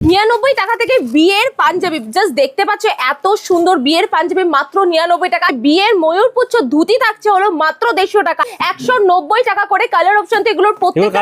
99 টাকা থেকে বিয়ের পাঞ্জাবি, জাস্ট দেখতে পাচ্ছ এত সুন্দর বিয়ের পাঞ্জাবি মাত্র 99 টাকা। বিয়ের ময়ূরপুচ্ছ ধুতি থাকছে হলো মাত্র 150 টাকা, 190 টাকা করে। কালার অপশন তো এগুলোর প্রত্যেকটা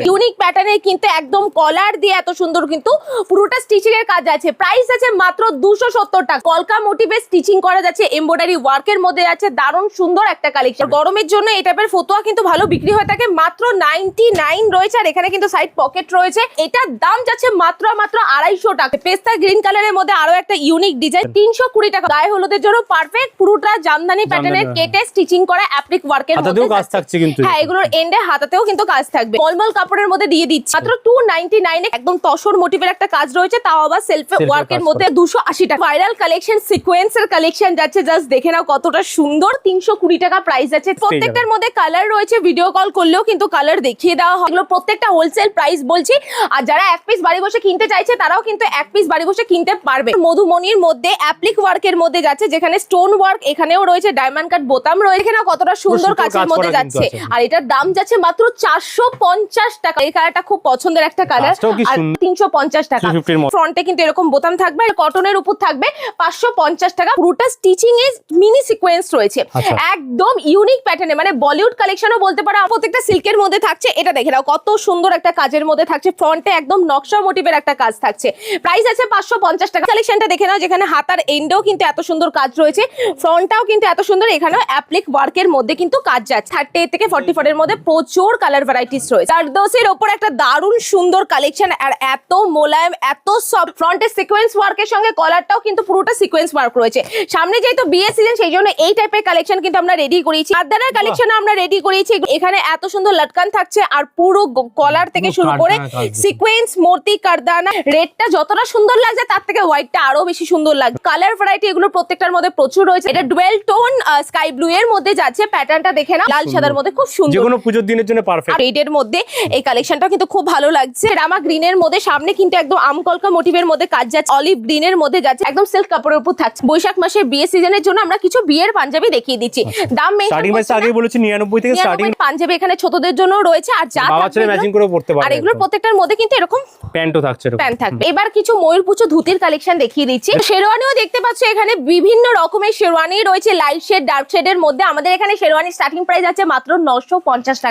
ইউনিক প্যাটার্নের, কিন্তু একদম কলার দিয়ে এত সুন্দর, কিন্তু পুরোটা স্টিচিং এর কাজ আছে। প্রাইস আছে মাত্র 270 টাকা। কলকা মোটিভে স্টিচিং করা যাচ্ছে, এমব্রয়ডারি ওয়ার্কের মধ্যে আছে, দারুণ সুন্দর একটা কালেকশন। গরমের জন্য এই টাইপের ফতুয়া কিন্তু ভালো বিক্রি হয়ে থাকে। মাত্র 99 রয়েছে, আর এখানে কিন্তু সাইড পকেট রয়েছে। এটার দাম যাচ্ছে মাত্র 250 টাকা। পেস্তা গ্রিন কালারের মধ্যে আরো একটা ইউনিক ডিজাইন, 320 টাকা। গায়ে হলুদের জন্য পারফেক্ট, পুরোটা জামদানি প্যাটার্নের কেটে স্টিচিং করা অ্যাপ্লিক ওয়ার্কের মধ্যে কাজ থাকছে। কিন্তু হ্যাঁ, এগুলোর এন্ডে হাতাতেও কিন্তু কাজ থাকবে। মলমল কাপড়ের মধ্যে দিয়ে দিচ্ছে মাত্র 299 এ। একদম তসর মোটিভের একটা কাজ রয়েছে, তাও আবার সেলফ ওয়ার্কের মধ্যে 280 টাকা। ভাইরাল কালেকশন, সিকোয়েন্সের কালেকশন যাচ্ছে, জাস্ট দেখে নাও কতটা সুন্দর। 320 টাকা প্রাইস আছে। প্রত্যেকটার মধ্যে কালার রয়েছে, ভিডিও কল করলেও কিন্তু কালার দেখিয়ে দেওয়া হয়। এগুলো প্রত্যেকটা হোলসেল প্রাইস বলছি, আর যারা এক পিস বাড়ি বসে কিনতে চাইছে তারাও কিন্তু এক পিস বাড়ি বসে কিনতে পারবে। মধুমণির মধ্যে অ্যাপ্লিক ওয়ার্কের মধ্যে যাচ্ছে, যেখানে স্টোন ওয়ার্ক, এখানেও রয়েছে ডায়মন্ড কাট বোতাম রয়েছে। এখানে কতটা সুন্দর কাজের মধ্যে যাচ্ছে, আর এটার দাম যাচ্ছে মাত্র 450 টাকা। এই কালারটা খুব পছন্দের একটা কালার, আর 350 টাকা। ফ্রন্টে কিন্তু এরকম বোতাম থাকবে, আর কটনের উপর থাকবে 550 টাকা। পুরোটা স্টিচিং এ মিনি সিকোয়েন্স রয়েছে, একদম ইউনিক প্যাটার্নে, মানে বলিউড কালেকশনও বলতে পারো। প্রত্যেকটা সিল্কের মধ্যে থাকছে। এটা দেখে নাও কত সুন্দর একটা কাজের মধ্যে থাকছে। ফ্রন্টে একদম নকশা মোটিভের একটা কাজ থাকছে। প্রাইস আছে 550 টাকা। কালেকশনটা দেখে নাও, যেখানে হাতার এন্ডেও কিন্তু এত সুন্দর কাজ রয়েছে, ফ্রন্টটাও কিন্তু এত সুন্দর। এখানেও অ্যাপ্লিক ওয়ার্কের মধ্যে কিন্তু কাজ যাচ্ছে। 30 থেকে 44 এর মধ্যে প্রচুর কালার ভ্যারাইটিস রয়েছে। জারদোসির ওপর একটা দারুণ সুন্দর কালেকশন, আর এত মোলায়েম, এত সফট। ফ্রন্টে সিকোয়েন্স ওয়ার্কের সঙ্গে কলারটাও কিন্তু পুরোটা সিকোয়েন্স ওয়ার্ক রয়েছে। সামনে যেহেতু বিয়ে সিজন, সেই জন্য এই টাইপের কালেকশন কিন্তু আমরা রেডি করেছি। আদারের কালেকশন আমরা রেডি করেছি। এখানে এত সুন্দর লটকান থাকছে, আর পুরো কলার থেকে শুরু করে সিকোয়েন্স, মোতি, কারদানা। রেডটা যতটা সুন্দর লাগছে, তার থেকে হোয়াইটটা আরো বেশি সুন্দর লাগছে। কালার ভ্যারাইটি এগুলো প্রত্যেকটার মধ্যে প্রচুর রয়েছে। এটা ডুয়েল টোন স্কাই ব্লু এর মধ্যে যাচ্ছে। প্যাটার্নটা দেখে না, লাল সাদার মধ্যে খুব সুন্দর, যেকোনো পূজোর দিনের জন্য পারফেক্ট। রেড এর মধ্যে এই কালেকশনটা কিন্তু খুব ভালো লাগছে। রামা গ্রিন এর মধ্যে সামনে কিন্তু একদম আমকলকা মোটিভের মধ্যে কাজ যাচ্ছে। অলিভ গ্রিন এর মধ্যে যাচ্ছে, একদম সিল্ক কাপড়ের উপর থাকছে। বৈশাখ মাসের বিয়ে সিজনের জন্য আমরা কিছু বিয়ের পাঞ্জাবি দেখিয়ে দিচ্ছি। দাম স্টার্টিং প্রাইস আগে বলেছি 99 থেকে স্টার্টিং পাঞ্জাবি এখানে ছোটদের জন্য রয়েছে, আর যা বাচ্চারা ম্যাচিং করে পড়তে পারে। আর এগুলো প্রত্যেকটার মধ্যে কিন্তু এরকম প্যান্টও থাকছে, প্যান্ট থাকবে। এবার কিছু ময়ূরপুচ্ছ ধুতির কালেকশন দেখিয়ে দিচ্ছি। শেরওয়ানিও দেখতে পাচ্ছ, এখানে বিভিন্ন রকমের শেরওয়ানি রয়েছে, লাইট শেড, ডার্ক শেড এর মধ্যে। আমাদের এখানে শেরওয়ানি স্টার্টিং প্রাইস আছে মাত্র 950 টাকা।